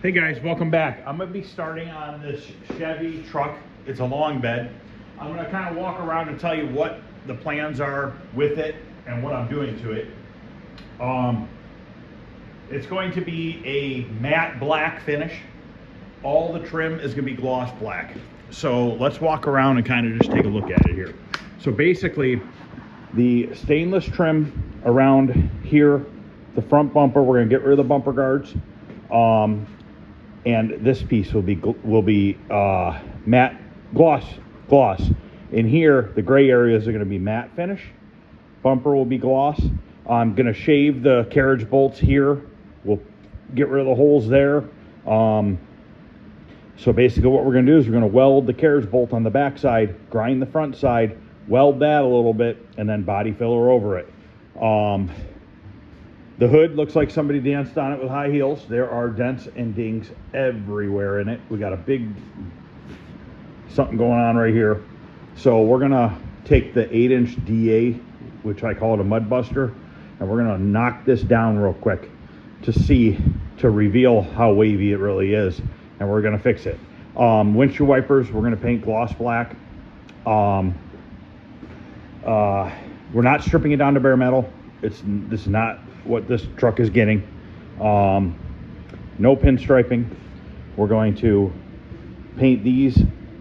Hey guys, welcome back. I'm going to be starting on this Chevy truck. It's a long bed. I'm going to kind of walk around and tell you what the plans are with it and what I'm doing to it. It's going to be a matte black finish. All the trim is going to be gloss black. So let's walk around and kind of just take a look at it here. So basically, the stainless trim around here, the front bumper, we're going to get rid of the bumper guards. And this piece will be matte gloss. In here, the gray areas are going to be matte finish. Bumper will be gloss. I'm going to shave the carriage bolts here. We'll get rid of the holes there. So basically what we're going to do is we're going to weld the carriage bolt on the back side, grind the front side, weld that a little bit, and then body filler over it. The hood looks like somebody danced on it with high heels. There are dents and dings everywhere in it. We got a big something going on right here. So we're gonna take the 8-inch DA, which I call it a mud buster, and we're gonna knock this down real quick to reveal how wavy it really is, and we're gonna fix it. Windshield wipers, we're gonna paint gloss black. We're not stripping it down to bare metal. This is not what this truck is getting. No pinstriping. We're going to paint these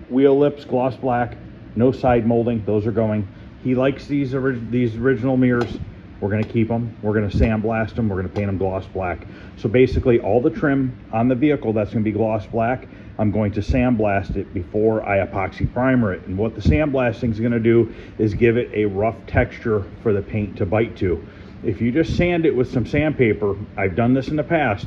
wheel lips gloss black. No side molding. Those are going. He likes these original mirrors. We're going to keep them. We're going to sandblast them. We're going to paint them gloss black. So basically all the trim on the vehicle that's going to be gloss black, I'm going to sandblast it before I epoxy primer it. And what the sandblasting is going to do is give it a rough texture for the paint to bite to. If you just sand it with some sandpaper, I've done this in the past,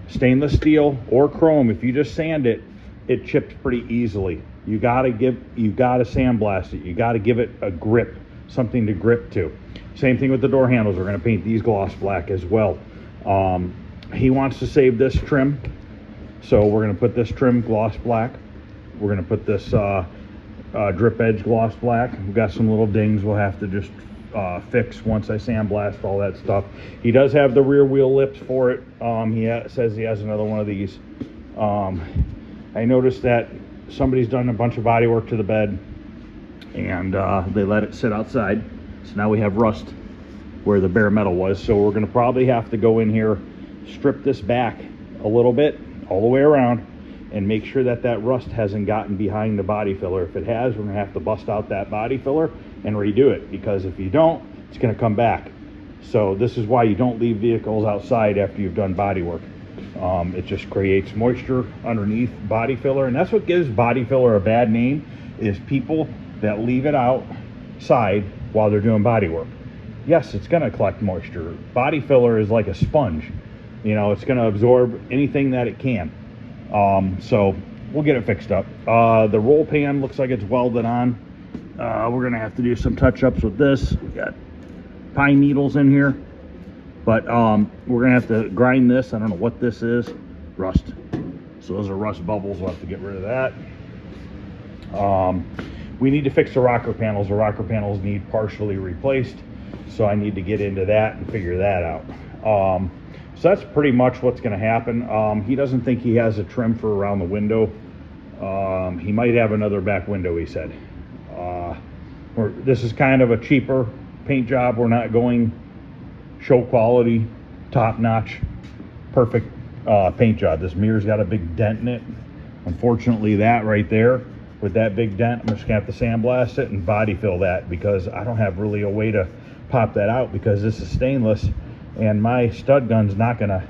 stainless steel or chrome, if you just sand it, it chips pretty easily. You gotta sandblast it. You gotta give it a grip, something to grip to. Same thing with the door handles. We're gonna paint these gloss black as well. He wants to save this trim, so we're gonna put this trim gloss black. We're gonna put this drip edge gloss black. We've got some little dings we'll have to just fix once I sandblast all that stuff. He does have the rear wheel lips for it. Says he has another one of these. I noticed that somebody's done a bunch of body work to the bed and they let it sit outside, so now we have rust where the bare metal was. So we're going to probably have to go in here, strip this back a little bit all the way around, and make sure that that rust hasn't gotten behind the body filler. If it has, we're going to have to bust out that body filler and redo it, because if you don't, it's going to come back. So this is why you don't leave vehicles outside after you've done body work. It just creates moisture underneath body filler, and that's what gives body filler a bad name, is people that leave it outside while they're doing body work. Yes, it's going to collect moisture. Body filler is like a sponge. You know, it's going to absorb anything that it can. So we'll get it fixed up. The roll pan looks like it's welded on. We're gonna have to do some touch-ups with this. We got pine needles in here, but we're gonna have to grind this. I don't know what this is. Rust. So those are rust bubbles. We'll have to get rid of that. We need to fix the rocker panels. The rocker panels need partially replaced, so I need to get into that and figure that out. So that's pretty much what's going to happen. He doesn't think he has a trim for around the window. He might have another back window, he said. This is kind of a cheaper paint job. We're not going show quality, top-notch, perfect paint job. This mirror's got a big dent in it. Unfortunately, that right there, with that big dent, I'm just going to have to sandblast it and body fill that, because I don't have really a way to pop that out, because this is stainless. And my stud gun's not gonna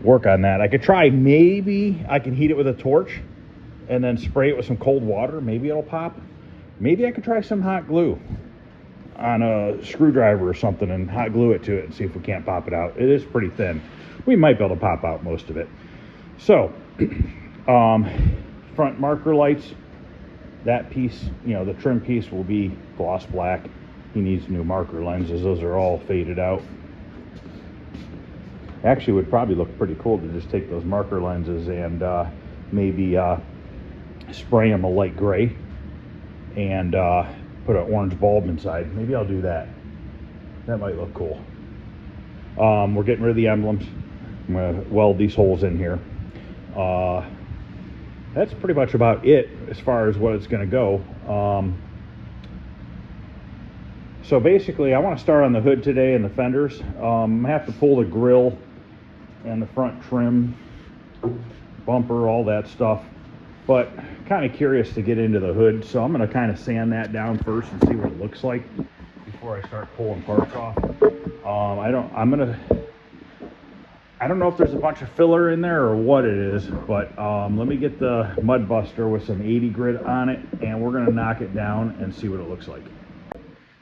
work on that. I could try, maybe I can heat it with a torch and then spray it with some cold water. Maybe it'll pop. Maybe I could try some hot glue on a screwdriver or something and hot glue it to it and see if we can't pop it out. It is pretty thin. We might be able to pop out most of it. So, front marker lights, that piece, you know, the trim piece will be gloss black. He needs new marker lenses. Those are all faded out. Actually, it would probably look pretty cool to just take those marker lenses and maybe spray them a light gray and put an orange bulb inside. Maybe I'll do that. That might look cool. We're getting rid of the emblems. I'm going to weld these holes in here. That's pretty much about it as far as what it's going to go. So basically, I want to start on the hood today and the fenders. I have to pull the grill and the front trim, bumper, all that stuff. But kind of curious to get into the hood, so I'm going to kind of sand that down first and see what it looks like before I start pulling parts off. I don't know if there's a bunch of filler in there or what it is, but let me get the mud buster with some 80 grit on it, and we're going to knock it down and see what it looks like.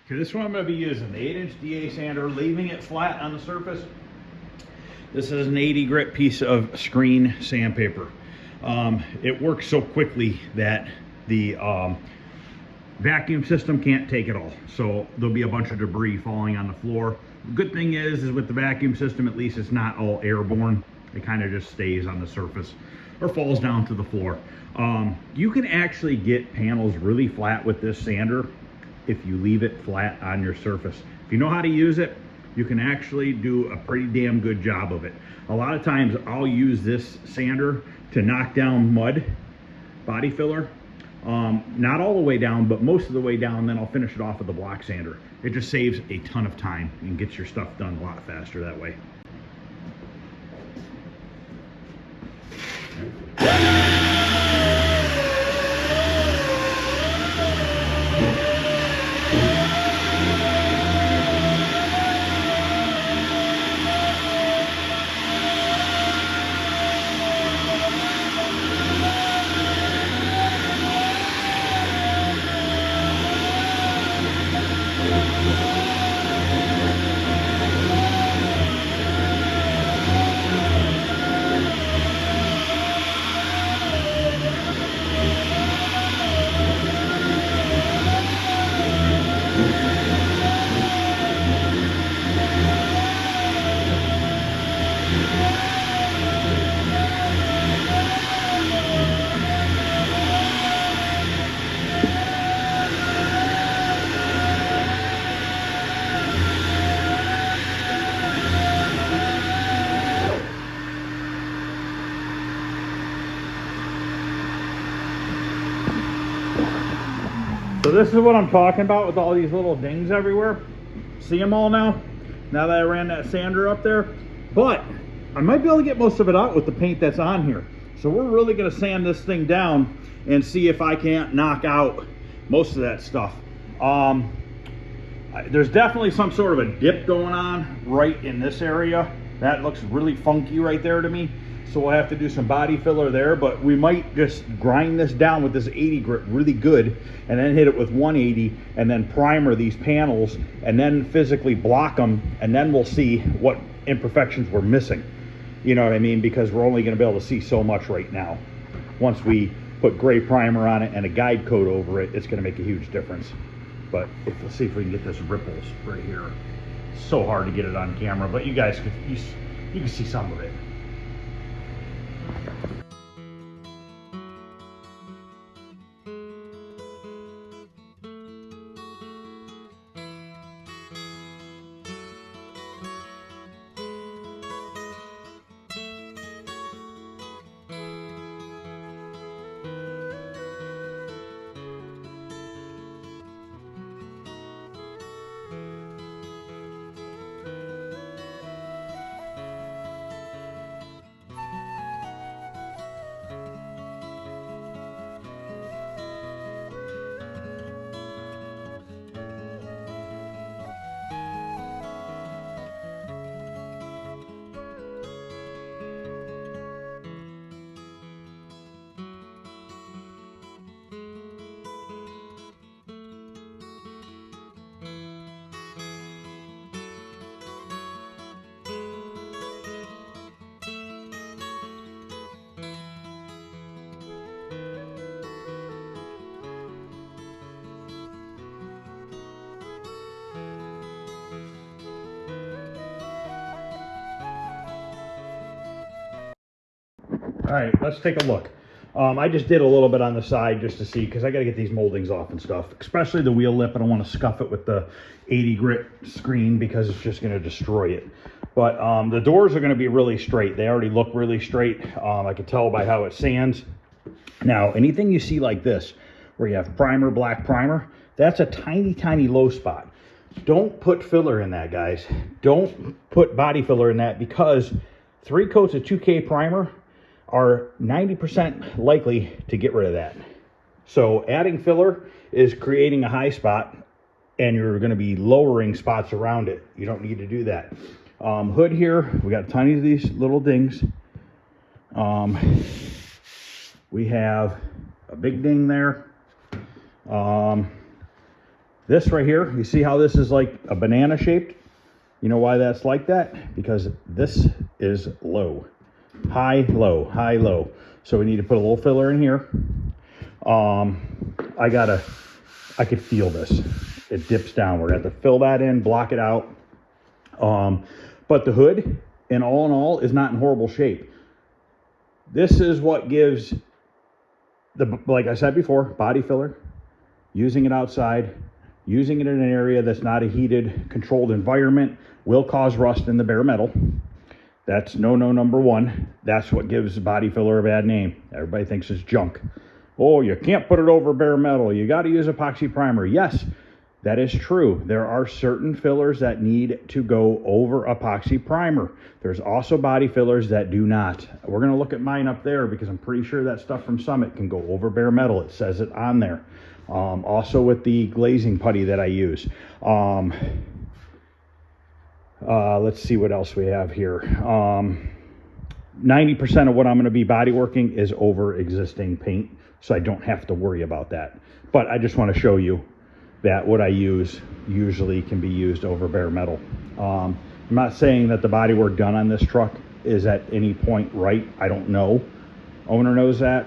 Okay, this one I'm going to be using the 8-inch DA sander, leaving it flat on the surface. This is an 80 grit piece of screen sandpaper. It works so quickly that the vacuum system can't take it all, so there'll be a bunch of debris falling on the floor. The good thing is with the vacuum system, at least it's not all airborne. It kind of just stays on the surface or falls down to the floor. You can actually get panels really flat with this sander if you leave it flat on your surface. If you know how to use it, you can actually do a pretty damn good job of it. A lot of times I'll use this sander to knock down mud, body filler. Not all the way down, but most of the way down, then I'll finish it off with the block sander. It just saves a ton of time and gets your stuff done a lot faster that way. So this is what I'm talking about with all these little dings everywhere. See them all now? Now that I ran that sander up there. But I might be able to get most of it out with the paint that's on here. So we're really going to sand this thing down and see if I can't knock out most of that stuff. There's definitely some sort of a dip going on right in this area. That looks really funky right there to me. So we'll have to do some body filler there, but we might just grind this down with this 80 grit really good and then hit it with 180 and then primer these panels and then physically block them, and then we'll see what imperfections we're missing. You know what I mean? Because we're only going to be able to see so much right now. Once we put gray primer on it and a guide coat over it, it's going to make a huge difference. But let's see if we can get this ripples right here. It's so hard to get it on camera, but you guys you can see some of it. All right, let's take a look. I just did a little bit on the side just to see, because I got to get these moldings off and stuff, especially the wheel lip. I don't want to scuff it with the 80 grit screen because it's just going to destroy it. But the doors are going to be really straight. They already look really straight. I can tell by how it sands. Now, anything you see like this, where you have primer, black primer, that's a tiny, tiny low spot. Don't put filler in that, guys. Don't put body filler in that, because 3 coats of 2K primer are 90% likely to get rid of that. So adding filler is creating a high spot, and you're going to be lowering spots around it. You don't need to do that. Hood here, we got tiny of these little dings. We have a big ding there. This right here, you see how this is like a banana shaped? You know why that's like that? Because this is low. High, low, high, low. So we need to put a little filler in here. I could feel this. It dips down. We're going to have to fill that in, block it out. But the hood, in all, is not in horrible shape. This is what gives like I said before, body filler, using it outside, using it in an area that's not a heated, controlled environment will cause rust in the bare metal. That's no number one. That's what gives body filler a bad name. Everybody thinks it's junk. Oh, you can't put it over bare metal. You got to use epoxy primer. Yes, that is true. There are certain fillers that need to go over epoxy primer. There's also body fillers that do not. We're going to look at mine up there because I'm pretty sure that stuff from Summit can go over bare metal. It says it on there. Also with the glazing putty that I use. Let's see what else we have here. 90% of what I'm going to be body working is over existing paint, so I don't have to worry about that. But I just want to show you that what I use usually can be used over bare metal. I'm not saying that the body work done on this truck is at any point right. I don't know. Owner knows that.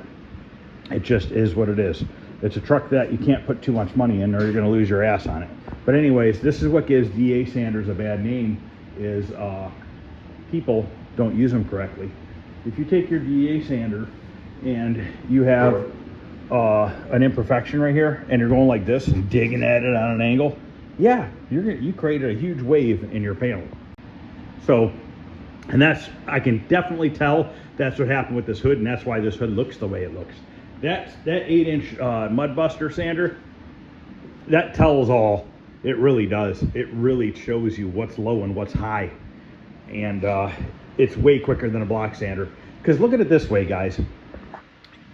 It just is what it is. It's a truck that you can't put too much money in or you're going to lose your ass on it. But anyways, this is what gives DA sanders a bad name, is people don't use them correctly. If you take your DA sander and you have an imperfection right here and you're going like this and digging at it on an angle, yeah, you created a huge wave in your panel. So, and I can definitely tell that's what happened with this hood, and that's why this hood looks the way it looks. That 8-inch mud buster sander, that tells all. It really does. It really shows you what's low and what's high, and it's way quicker than a block sander. Because look at it this way, guys.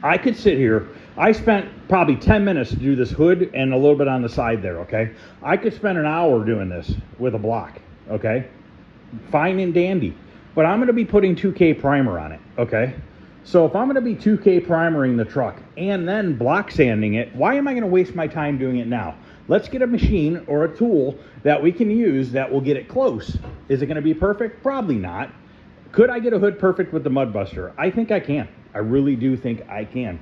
I could sit here. I spent probably 10 minutes to do this hood and a little bit on the side there, okay? I could spend an hour doing this with a block, okay? Fine and dandy. But I'm going to be putting 2K primer on it, okay? So if I'm going to be 2K primering the truck and then block sanding it, why am I going to waste my time doing it now? Let's get a machine or a tool that we can use that will get it close. Is it going to be perfect? Probably not. Could I get a hood perfect with the mud buster? I think I can. I really do think I can.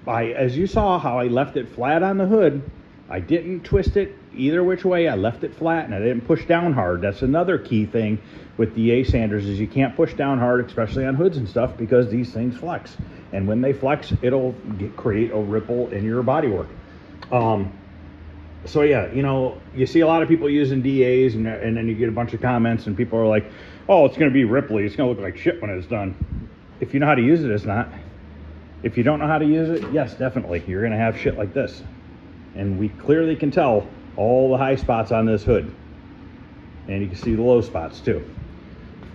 As you saw how I left it flat on the hood, I didn't twist it either which way. I left it flat and I didn't push down hard. That's another key thing with DA sanders, is you can't push down hard, especially on hoods and stuff, because these things flex. And when they flex, it'll create a ripple in your bodywork. So yeah, you know, you see a lot of people using DAs and then you get a bunch of comments and people are like, oh, it's going to be ripply. It's going to look like shit when it's done. If you know how to use it, it's not. If you don't know how to use it, yes, definitely. You're going to have shit like this. And we clearly can tell all the high spots on this hood. And you can see the low spots too.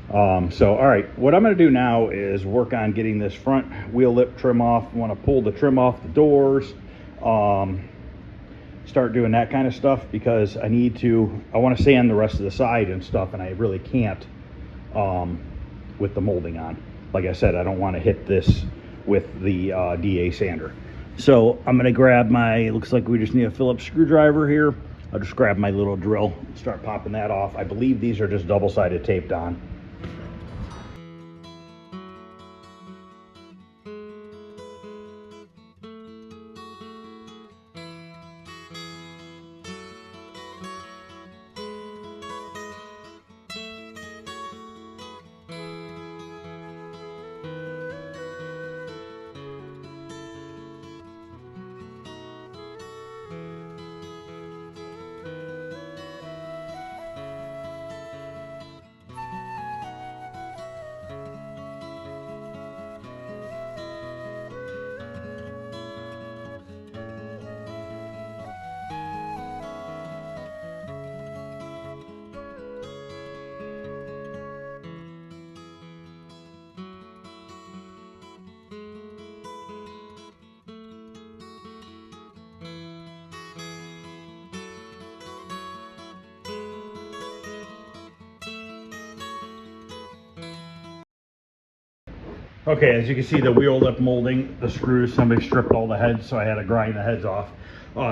So, all right, what I'm going to do now is work on getting this front wheel lip trim off. I want to pull the trim off the doors. Start doing that kind of stuff because I want to sand the rest of the side and stuff, and I really can't with the molding on. Like I said, I don't want to hit this with the DA sander. So I'm going to grab looks like we just need a Phillips screwdriver here. I'll just grab my little drill and start popping that off. I believe these are just double-sided taped on. Okay, as you can see, the wheel lip molding, the screws, somebody stripped all the heads, so I had to grind the heads off.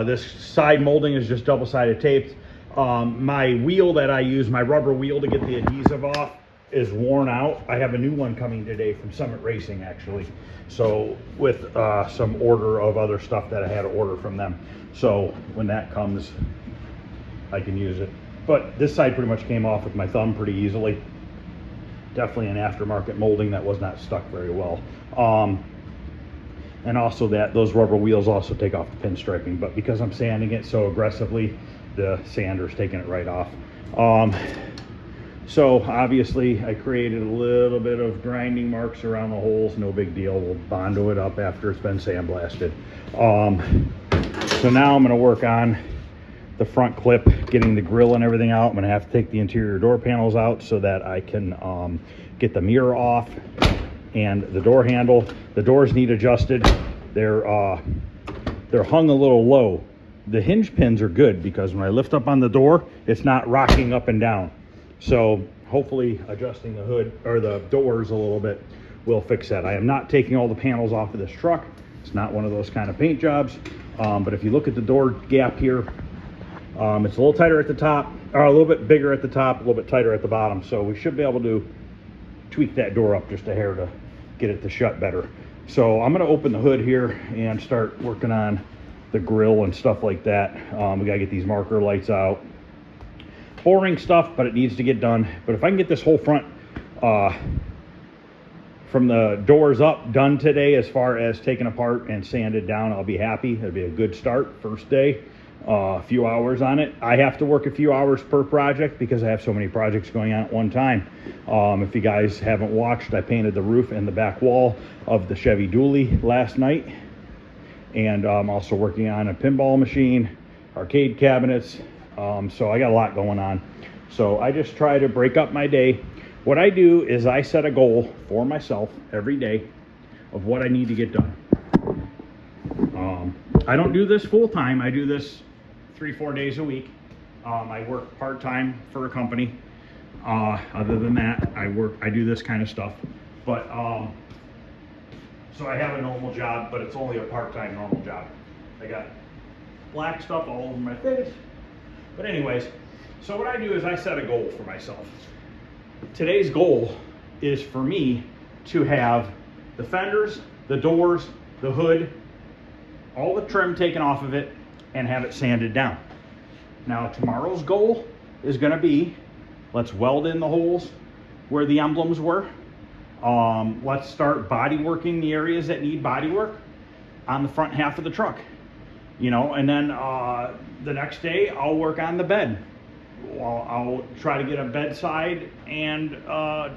This side molding is just double-sided taped. My wheel that I use, my rubber wheel to get the adhesive off, is worn out. I have a new one coming today from Summit Racing, actually. So with some order of other stuff that I had to order from them. So when that comes, I can use it. But this side pretty much came off with my thumb pretty easily. Definitely an aftermarket molding that was not stuck very well. And also those rubber wheels also take off the pinstriping, but because I'm sanding it so aggressively, the sander's taking it right off. So obviously I created a little bit of grinding marks around the holes, no big deal. We'll Bondo it up after it's been sandblasted. So now I'm gonna work on the front clip, getting the grill and everything out. I'm gonna have to take the interior door panels out so that I can get the mirror off and the door handle. The doors need adjusted. They're hung a little low. The hinge pins are good because when I lift up on the door, it's not rocking up and down. So hopefully adjusting the hood or the doors a little bit will fix that. I am not taking all the panels off of this truck. It's not one of those kind of paint jobs. But if you look at the door gap here, it's a little tighter at the top, or a little bit bigger at the top, a little bit tighter at the bottom. So we should be able to tweak that door up just a hair to get it to shut better. So I'm gonna open the hood here and start working on the grill and stuff like that. We gotta get these marker lights out. Boring stuff, but it needs to get done. But if I can get this whole front from the doors up done today, as far as taken apart and sanded down, I'll be happy. It'll be a good start, first day. A few hours on it. I have to work a few hours per project because I have so many projects going on at one time. If you guys haven't watched, I painted the roof and the back wall of the Chevy dually last night. And I'm also working on a pinball machine, arcade cabinets. So I got a lot going on. So I just try to break up my day. What I do is I set a goal for myself every day of what I need to get done. I don't do this full time. I do this 3-4 days a week. I work part-time for a company. Other than that, I do this kind of stuff. But so I have a normal job, but it's only a part-time normal job. I got black stuff all over my face. But anyways, so what I do is I set a goal for myself. Today's goal is for me to have the fenders, the doors, the hood, all the trim taken off of it, and have it sanded down. Now tomorrow's goal is gonna be, let's weld in the holes where the emblems were. Let's start body working the areas that need body work on the front half of the truck. You know, and then the next day I'll work on the bed. I'll try to get a bedside and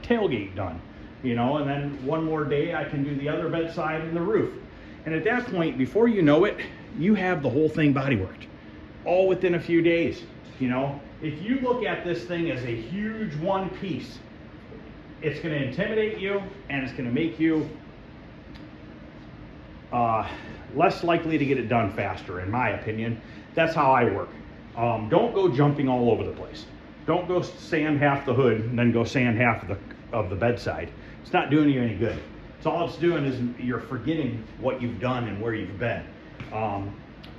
tailgate done, you know, and then one more day I can do the other bedside and the roof. And at that point, before you know it, you have the whole thing body worked, all within a few days. You know, if you look at this thing as a huge one piece, it's going to intimidate you and it's going to make you less likely to get it done faster, in my opinion. That's how I work. Don't go jumping all over the place. Don't go sand half the hood and then go sand half of the bedside. It's not doing you any good. It's all it's doing is you're forgetting what you've done and where you've been.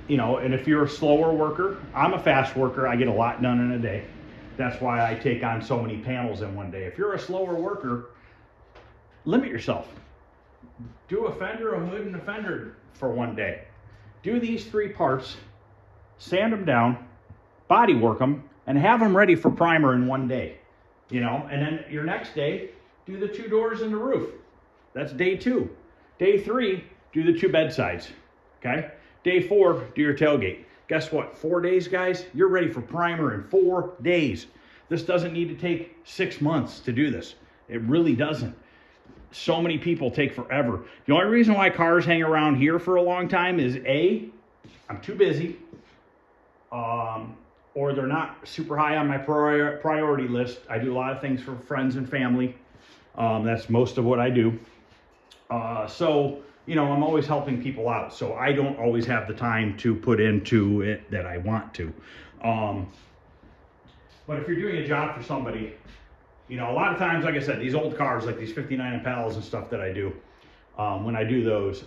You know, and if you're a slower worker, I'm a fast worker. I get a lot done in a day. That's why I take on so many panels in one day. If you're a slower worker, limit yourself. Do a fender, a hood, and a fender for one day. Do these 3 parts, sand them down, body work them, and have them ready for primer in one day. You know, and then your next day, do the 2 doors and the roof. That's day 2. Day 3, do the 2 bedsides. Okay? Day 4, do your tailgate. Guess what? 4 days, guys, you're ready for primer in 4 days. This doesn't need to take 6 months to do this. It really doesn't. So many people take forever. The only reason why cars hang around here for a long time is A, I'm too busy, or they're not super high on my priority list. I do a lot of things for friends and family. That's most of what I do. So, you know, I'm always helping people out. So I don't always have the time to put into it that I want to. But if you're doing a job for somebody, you know, a lot of times, like I said, these old cars, like these 59 Impalas and stuff that I do, when I do those,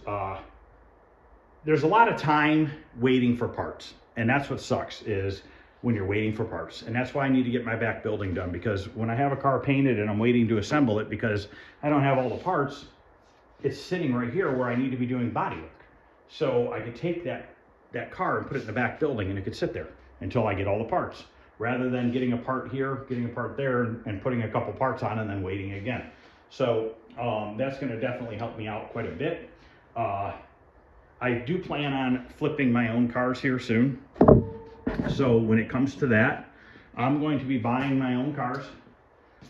there's a lot of time waiting for parts. And that's what sucks, is when you're waiting for parts. And that's why I need to get my back building done, because when I have a car painted and I'm waiting to assemble it because I don't have all the parts, it's sitting right here where I need to be doing body work. So I could take that car and put it in the back building, and it could sit there until I get all the parts, rather than getting a part here, getting a part there, and putting a couple parts on and then waiting again. So that's going to definitely help me out quite a bit. I do plan on flipping my own cars here soon. So when it comes to that, I'm going to be buying my own cars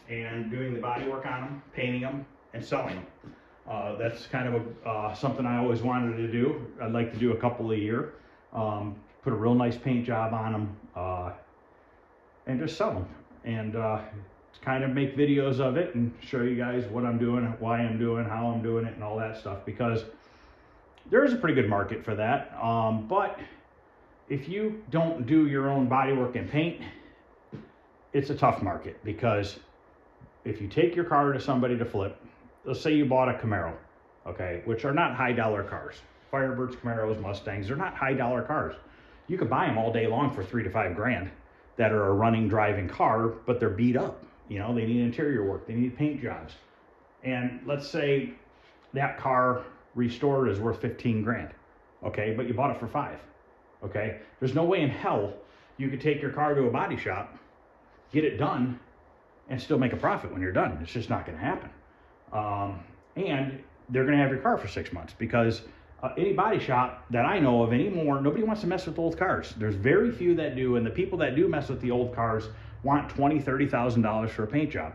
and doing the body work on them, painting them, and selling them. That's kind of something I always wanted to do. I'd like to do a couple a year, put a real nice paint job on them, and just sell them. And kind of make videos of it and show you guys what I'm doing, why I'm doing, how I'm doing it, and all that stuff, because there is a pretty good market for that. But if you don't do your own body work and paint, it's a tough market, because if you take your car to somebody to flip, let's say you bought a Camaro, okay, which are not high dollar cars. Firebirds, Camaros, Mustangs, they're not high dollar cars. You could buy them all day long for $3 to $5 grand that are a running, driving car, but they're beat up. You know, they need interior work, they need paint jobs. And let's say that car restored is worth 15 grand, okay, but you bought it for 5, okay? There's no way in hell you could take your car to a body shop, get it done, and still make a profit when you're done. It's just not gonna happen. And they're gonna have your car for 6 months, because any body shop that I know of anymore, nobody wants to mess with old cars. There's very few that do, and the people that do mess with the old cars want $20,000, $30,000 for a paint job.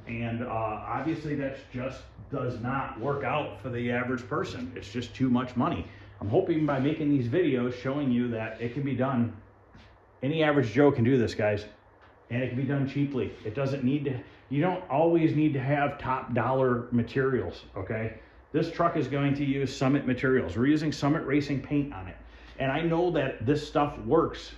And obviously that just does not work out for the average person. It's just too much money. I'm hoping by making these videos showing you that it can be done. Any average Joe can do this, guys, and it can be done cheaply. It doesn't need to, you don't always need to have top dollar materials, okay? This truck is going to use Summit materials. We're using Summit Racing paint on it. And I know that this stuff works.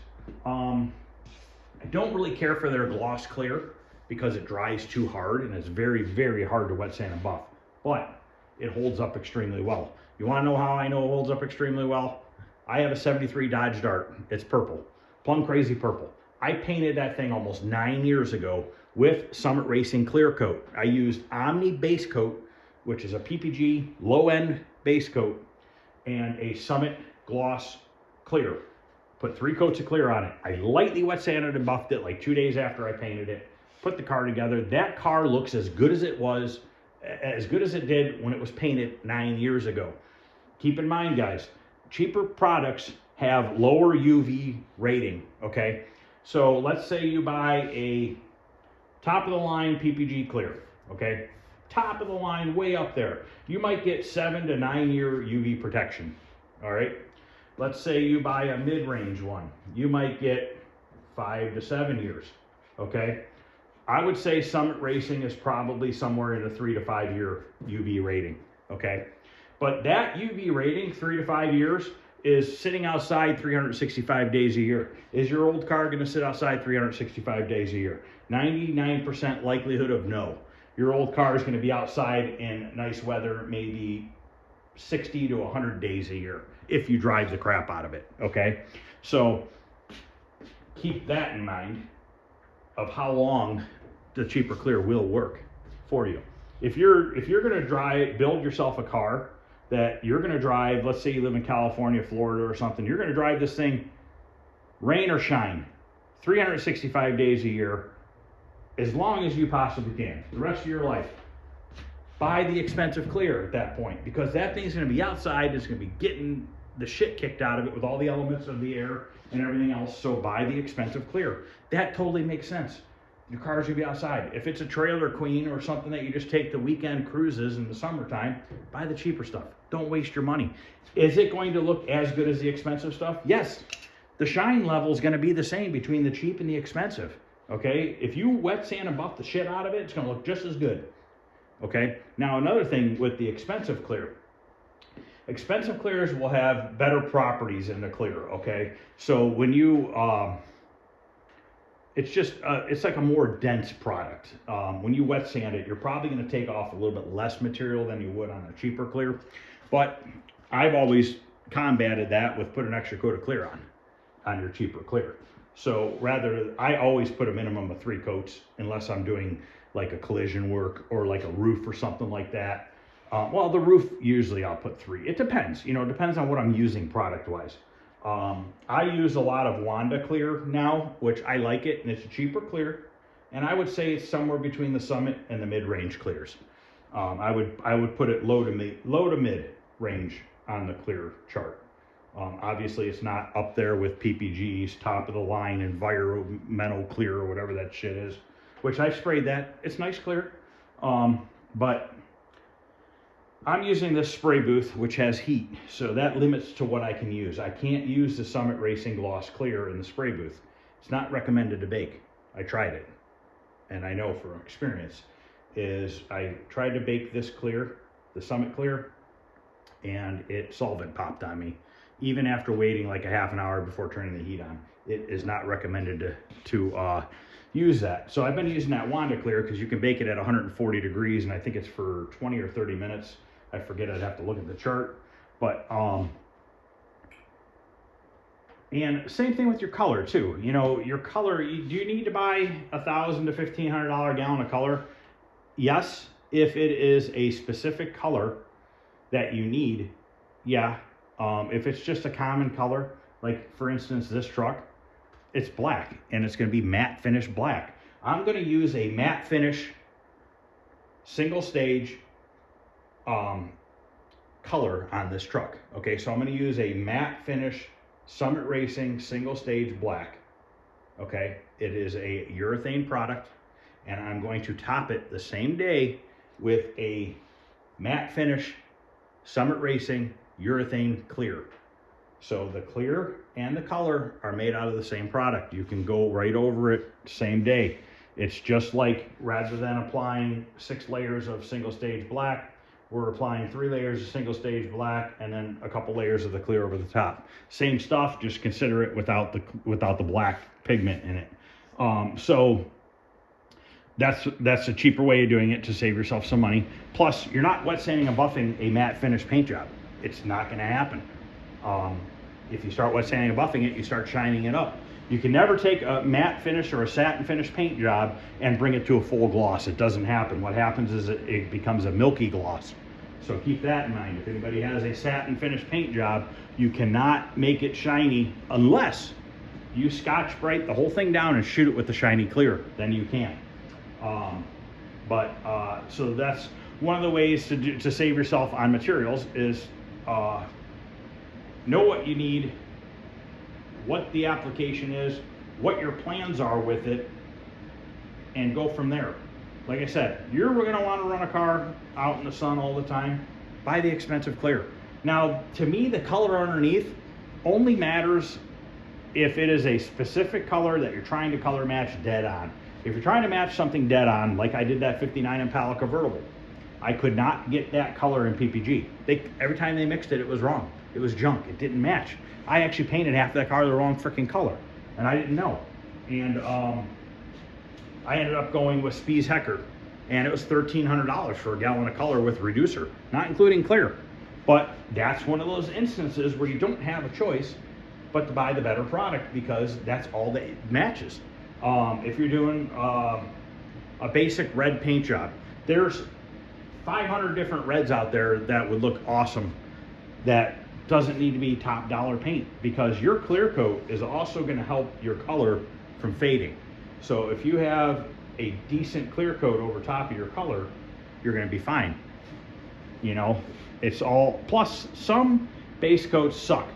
I don't really care for their gloss clear, because it dries too hard and it's very, very hard to wet sand and buff, but it holds up extremely well. You want to know how I know it holds up extremely well? I have a 73 Dodge Dart. It's purple, plum crazy purple. I painted that thing almost 9 years ago with Summit Racing clear coat. I used Omni base coat, which is a PPG low end base coat, and a Summit gloss clear. Put 3 coats of clear on it. I lightly wet sanded and buffed it like 2 days after I painted it. Put the car together. That car looks as good as it was, as good as it did when it was painted 9 years ago. Keep in mind, guys, cheaper products have lower UV rating, okay? So let's say you buy a top of the line PPG clear, okay? Top of the line, way up there. You might get 7 to 9 year UV protection, all right? Let's say you buy a mid-range one. You might get 5 to 7 years, okay? I would say Summit Racing is probably somewhere in a 3 to 5 year UV rating, okay? But that UV rating, 3 to 5 years, is sitting outside 365 days a year. Is your old car gonna sit outside 365 days a year? 99% likelihood of no. Your old car is gonna be outside in nice weather, maybe 60 to 100 days a year, if you drive the crap out of it, okay? So keep that in mind of how long the cheaper clear will work for you. If you're gonna build yourself a car that you're gonna drive, let's say you live in California, Florida or something, you're gonna drive this thing rain or shine, 365 days a year, as long as you possibly can, the rest of your life. Buy the expensive clear at that point, because that thing's gonna be outside, it's gonna be getting the shit kicked out of it with all the elements of the air and everything else, so buy the expensive clear. That totally makes sense. Your car's gonna be outside. If it's a trailer queen or something that you just take the weekend cruises in the summertime, buy the cheaper stuff. Don't waste your money. Is it going to look as good as the expensive stuff? Yes. The shine level is gonna be the same between the cheap and the expensive, okay? If you wet sand and buff the shit out of it, it's gonna look just as good, okay? Now, another thing with the expensive clear, expensive clears will have better properties in the clear, okay? So when you it's just, it's like a more dense product. When you wet sand it, you're probably going to take off a little bit less material than you would on a cheaper clear. But I've always combated that with put an extra coat of clear on your cheaper clear. So I always put a minimum of 3 coats unless I'm doing like a collision work or like a roof or something like that. Well, the roof, usually I'll put 3. It depends, it depends on what I'm using product wise. I use a lot of Wanda clear now, which I like it, and it's a cheaper clear. And I would say it's somewhere between the Summit and the mid-range clears. I would put it low to mid range on the clear chart. Obviously it's not up there with PPG's top of the line environmental clear or whatever that shit is, which I've sprayed that. It's nice clear. But I'm using this spray booth, which has heat, so that limits to what I can use. I can't use the Summit Racing Gloss Clear in the spray booth. It's not recommended to bake. I tried it, and I know from experience, I tried to bake this clear, the Summit Clear, and solvent popped on me. Even after waiting like a half an hour before turning the heat on, it is not recommended to use that. So I've been using that Wanda Clear because you can bake it at 140 degrees, and I think it's for 20 or 30 minutes. I forget, I'd have to look at the chart. But, and same thing with your color too. Your color, do you need to buy $1,000 to $1,500 gallon of color? Yes, if it is a specific color that you need, yeah. If it's just a common color, like for instance, this truck, it's black and it's going to be matte finish black. I'm going to use a matte finish single stage color on this truck. Okay, so I'm going to use a matte finish Summit Racing single stage black. Okay, it is a urethane product, and I'm going to top it the same day with a matte finish Summit Racing urethane clear. So the clear and the color are made out of the same product. You can go right over it same day. It's just like, rather than applying 6 layers of single stage black, we're applying 3 layers of single stage black and then a couple layers of the clear over the top. Same stuff, just consider it without the black pigment in it. So that's a cheaper way of doing it to save yourself some money. Plus, you're not wet sanding and buffing a matte finish paint job. It's not going to happen. If you start wet sanding and buffing it, you start shining it up. You can never take a matte finish or a satin finish paint job and bring it to a full gloss. It doesn't happen. What happens is it becomes a milky gloss. So keep that in mind. If anybody has a satin finish paint job, you cannot make it shiny unless you Scotch-Brite the whole thing down and shoot it with the shiny clear. Then you can. So that's one of the ways to save yourself on materials is know what you need, what the application is, what your plans are with it, and go from there. Like I said, you're going to want to run a car out in the sun all the time. Buy the expensive clear. Now, to me, the color underneath only matters if it is a specific color that you're trying to color match dead on. If you're trying to match something dead on, like I did that 59 Impala convertible, I could not get that color in PPG. Every time they mixed it, it was wrong. It was junk. It didn't match. I actually painted half that car the wrong freaking color, and I didn't know. And I ended up going with Spies Hecker, and it was $1,300 for a gallon of color with reducer, not including clear. But that's one of those instances where you don't have a choice but to buy the better product because that's all that matches. If you're doing a basic red paint job, there's 500 different reds out there that would look awesome that doesn't need to be top dollar paint, because your clear coat is also going to help your color from fading. So if you have a decent clear coat over top of your color, you're going to be fine. It's all, plus some base coats suck.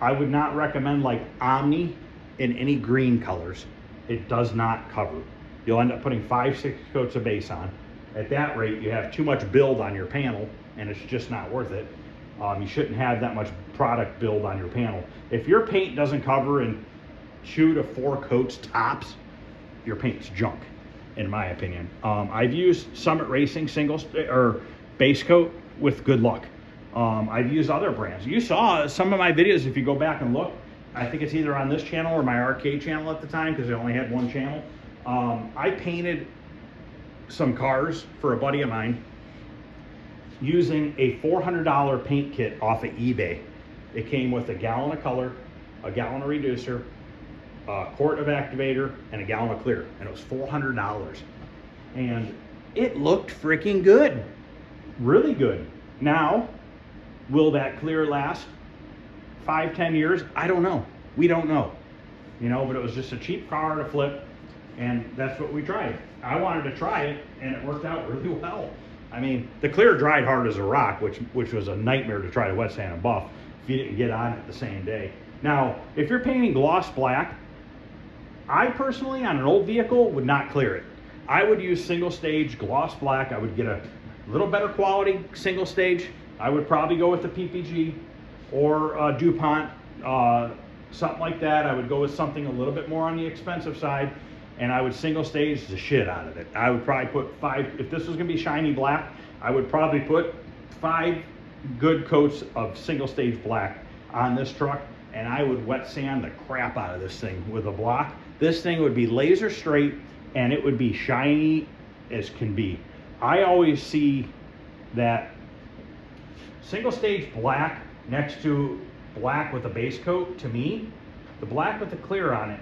I would not recommend like Omni in any green colors. It does not cover. You'll end up putting 5-6 coats of base on. At that rate, you have too much build on your panel, and it's just not worth it. You shouldn't have that much product build on your panel. If your paint doesn't cover in 2 to 4 coats tops, your paint's junk, in my opinion. I've used Summit Racing or base coat with good luck. I've used other brands. You saw some of my videos, if you go back and look, I think it's either on this channel or my arcade channel at the time, because I only had one channel. I painted some cars for a buddy of mine using a $400 paint kit off of eBay. It came with a gallon of color, a gallon of reducer, a quart of activator, and a gallon of clear, and it was $400. And it looked freaking good, really good. Now, will that clear last 5-10 years? I don't know. We don't know, you know, but it was just a cheap car to flip, and that's what we tried. I wanted to try it, and it worked out really well. I mean, the clear dried hard as a rock, which was a nightmare to try to wet sand and buff if you didn't get on it the same day. Now, if you're painting gloss black, I personally, on an old vehicle, would not clear it. I would use single stage gloss black. I would get a little better quality single stage. I would probably go with the PPG or DuPont, something like that. I would go with something a little bit more on the expensive side, and I would single stage the shit out of it. I would probably put 5, if this was gonna be shiny black, I would probably put 5 good coats of single stage black on this truck, and I would wet sand the crap out of this thing with a block. This thing would be laser straight, and it would be shiny as can be. I always see that single stage black next to black with a base coat, to me, the black with the clear on it,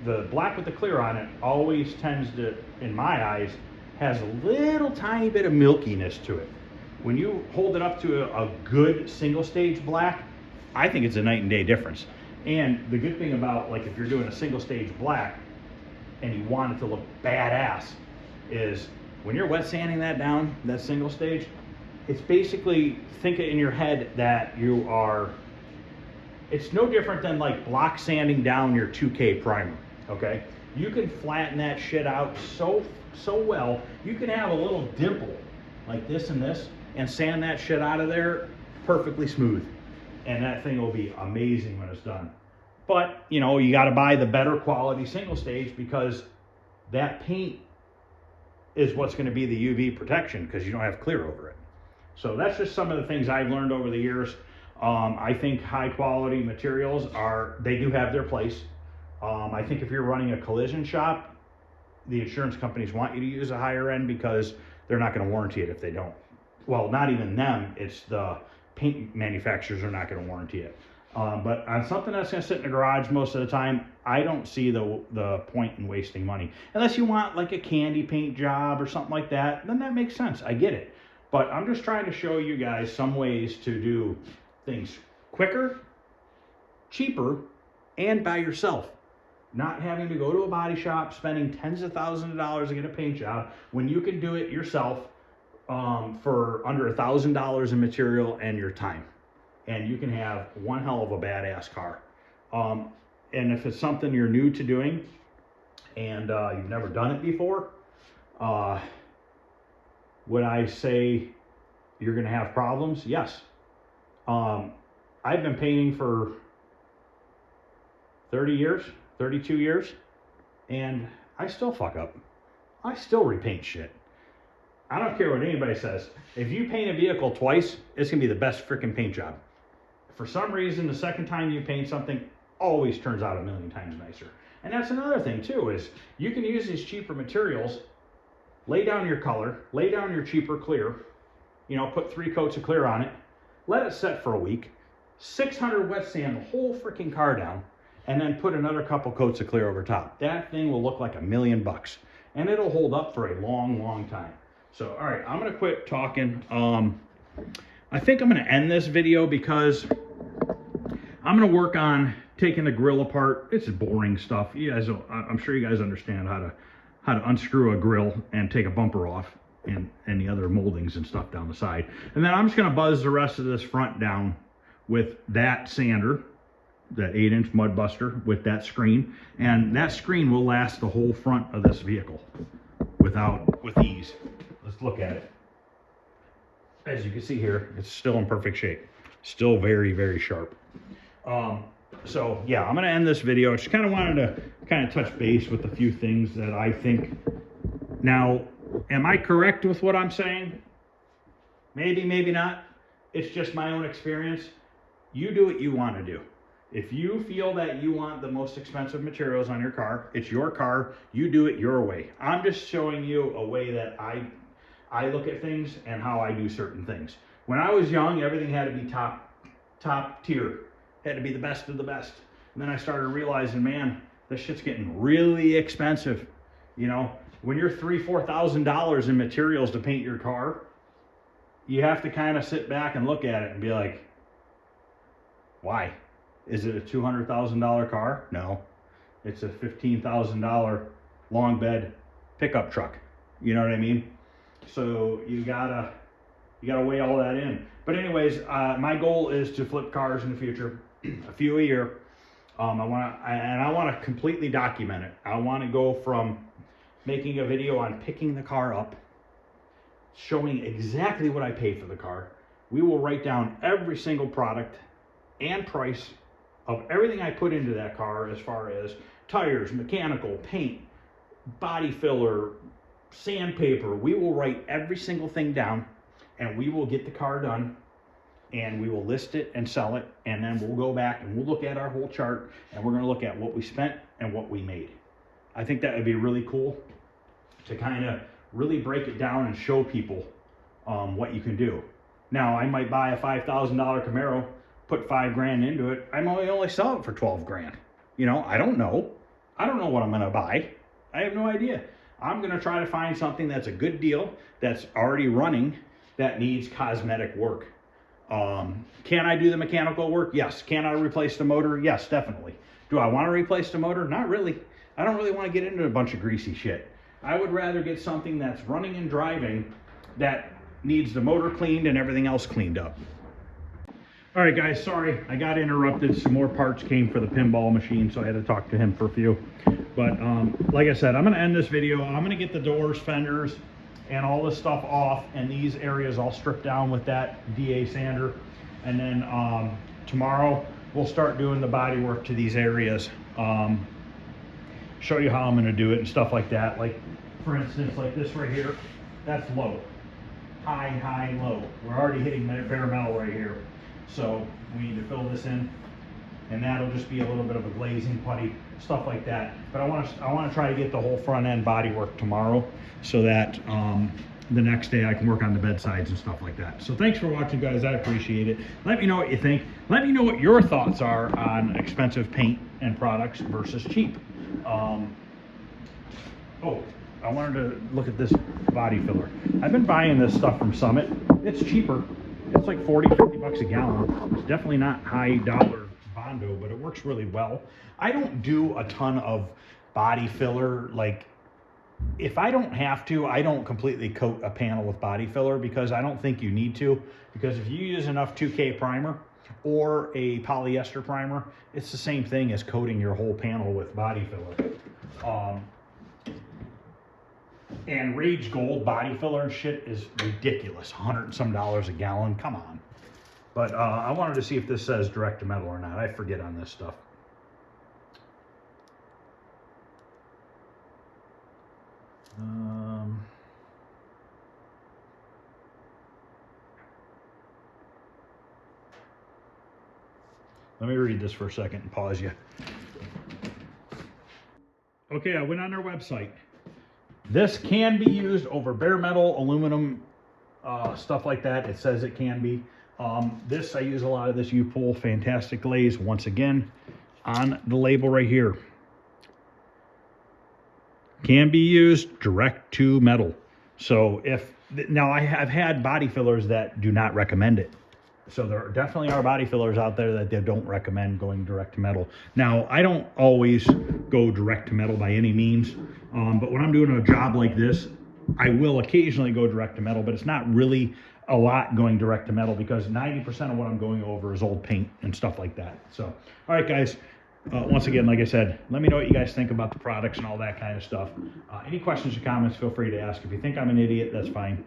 the black with the clear on it always tends to, in my eyes, has a little tiny bit of milkiness to it. When you hold it up to a good single stage black, I think it's a night and day difference. And the good thing about, like, if you're doing a single stage black and you want it to look badass, is when you're wet sanding that down, that single stage, it's basically, think it in your head that you are, it's no different than like block sanding down your 2K primer, okay? You can flatten that shit out so well. You can have a little dimple like this and sand that shit out of there perfectly smooth. And that thing will be amazing when it's done. But, you know, you got to buy the better quality single stage, because that paint is what's going to be the UV protection, because you don't have clear over it. So that's just some of the things I've learned over the years. I think high quality materials they do have their place. I think if you're running a collision shop, the insurance companies want you to use a higher end, because they're not going to warranty it if they don't. Well, not even them, it's the paint manufacturers are not going to warranty it. But on something that's going to sit in the garage most of the time, I don't see the point in wasting money. Unless you want like a candy paint job or something like that, then that makes sense. I get it. But I'm just trying to show you guys some ways to do things quicker, cheaper, and by yourself. Not having to go to a body shop, spending tens of thousands of dollars to get a paint job, when you can do it yourself for under $1,000 in material and your time. And you can have one hell of a badass car. And if it's something you're new to doing and you've never done it before, would I say you're gonna have problems? Yes. I've been painting for 30 years, 32 years, and I still fuck up. I still repaint shit. I don't care what anybody says. If you paint a vehicle twice, it's gonna be the best freaking paint job. For some reason, the second time you paint something always turns out a million times nicer. And that's another thing too, is you can use these cheaper materials, lay down your color, lay down your cheaper clear, you know, put 3 coats of clear on it, let it set for a week, 600 wet sand the whole freaking car down, and then put another couple coats of clear over top. That thing will look like $1 million, and it'll hold up for a long, long time. So, all right, I'm gonna quit talking. I think I'm gonna end this video because I'm gonna work on taking the grill apart. It's boring stuff. You guys, I'm sure you guys understand how to unscrew a grill and take a bumper off and the other moldings and stuff down the side. And then I'm just gonna buzz the rest of this front down with that sander, that 8-inch mud buster with that screen. And that screen will last the whole front of this vehicle with ease. Let's look at it. As you can see here, it's still in perfect shape. Still very, very sharp. So yeah, I'm gonna end this video. I just kind of wanted to touch base with a few things that I think. Now, am I correct with what I'm saying? Maybe, maybe not. It's just my own experience. You do what you want to do. If you feel that you want the most expensive materials on your car, it's your car, you do it your way. I'm just showing you a way that I look at things and how I do certain things. When I was young, everything had to be top tier. Had to be the best of the best. And then I started realizing, man, this shit's getting really expensive. You know, when you're $3,000-$4,000 in materials to paint your car, you have to kind of sit back and look at it and be like, why? Is it a $200,000 car? No, it's a $15,000 long bed pickup truck. You know what I mean? So you gotta weigh all that in. But anyways, my goal is to flip cars in the future, a few a year. I want to completely document it. I want to go from making a video on picking the car up, showing exactly what I paid for the car. We will write down every single product and price of everything I put into that car, as far as tires, mechanical, paint, body filler, sandpaper. We will write every single thing down, and we will get the car done, and we will list it and sell it, and then we'll go back and we'll look at our whole chart, and we're going to look at what we spent and what we made. I think that would be really cool to kind of really break it down and show people what you can do. Now, I might buy a $5,000 Camaro, put $5 grand into it. I might only sell it for 12 grand. You know, I don't know. I don't know what I'm going to buy. I have no idea. I'm going to try to find something that's a good deal, that's already running, that needs cosmetic work. Can I do the mechanical work? Yes. Can I replace the motor? Yes, definitely. Do I want to replace the motor? Not really. I don't really want to get into a bunch of greasy shit. I would rather get something that's running and driving that needs the motor cleaned and everything else cleaned up. All right, guys, sorry, I got interrupted. Some more parts came for the pinball machine, so I had to talk to him for a few. But like I said, I'm going to end this video. I'm going to get the doors, fenders, and all this stuff off, and these areas all stripped down with that DA sander. And then tomorrow, we'll start doing the body work to these areas. Show you how I'm going to do it and stuff like that. Like, for instance, like this right here, that's low. High, high, low. We're already hitting bare metal right here. So we need to fill this in, and that'll just be a little bit of a glazing putty, stuff like that. But I want to try to get the whole front end body work tomorrow, so that the next day I can work on the bed sides and stuff like that. So thanks for watching, guys. I appreciate it. Let me know what you think. Let me know what your thoughts are on expensive paint and products versus cheap. I wanted to look at this body filler. I've been buying this stuff from Summit. It's cheaper. It's like 40-50 bucks a gallon. It's definitely not high dollar Bondo, but it works really well. I don't do a ton of body filler. Like, if I don't have to, I don't completely coat a panel with body filler, because I don't think you need to. Because if you use enough 2K primer or a polyester primer, it's the same thing as coating your whole panel with body filler. And Rage Gold body filler and shit is ridiculous. $100 and some a gallon. Come on. But I wanted to see if this says direct to metal or not. I forget on this stuff. Let me read this for a second and pause you. Okay, I went on their website. This can be used over bare metal, aluminum, stuff like that. It says it can be. I use a lot of this U-Pull Fantastic Glaze, once again, on the label right here. Can be used direct to metal. So now I have had body fillers that do not recommend it. So there definitely are body fillers out there that they don't recommend going direct to metal. Now, I don't always go direct to metal by any means, but when I'm doing a job like this, I will occasionally go direct to metal, but it's not really a lot going direct to metal, because 90% of what I'm going over is old paint and stuff like that. So, all right, guys. Once again, like I said, let me know what you guys think about the products and all that kind of stuff. Any questions or comments, feel free to ask. If you think I'm an idiot, that's fine.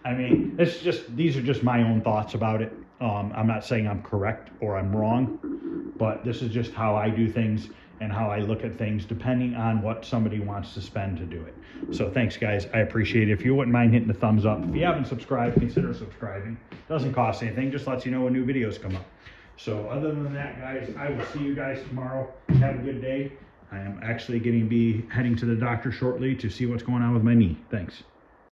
I mean, these are just my own thoughts about it. I'm not saying I'm correct or I'm wrong, but this is just how I do things and how I look at things, depending on what somebody wants to spend to do it. So thanks, guys. I appreciate it. If you wouldn't mind hitting the thumbs up. If you haven't subscribed, consider subscribing. Doesn't cost anything. Just lets you know when new videos come up. So other than that, guys, I will see you guys tomorrow. Have a good day. I am actually heading to the doctor shortly to see what's going on with my knee. Thanks.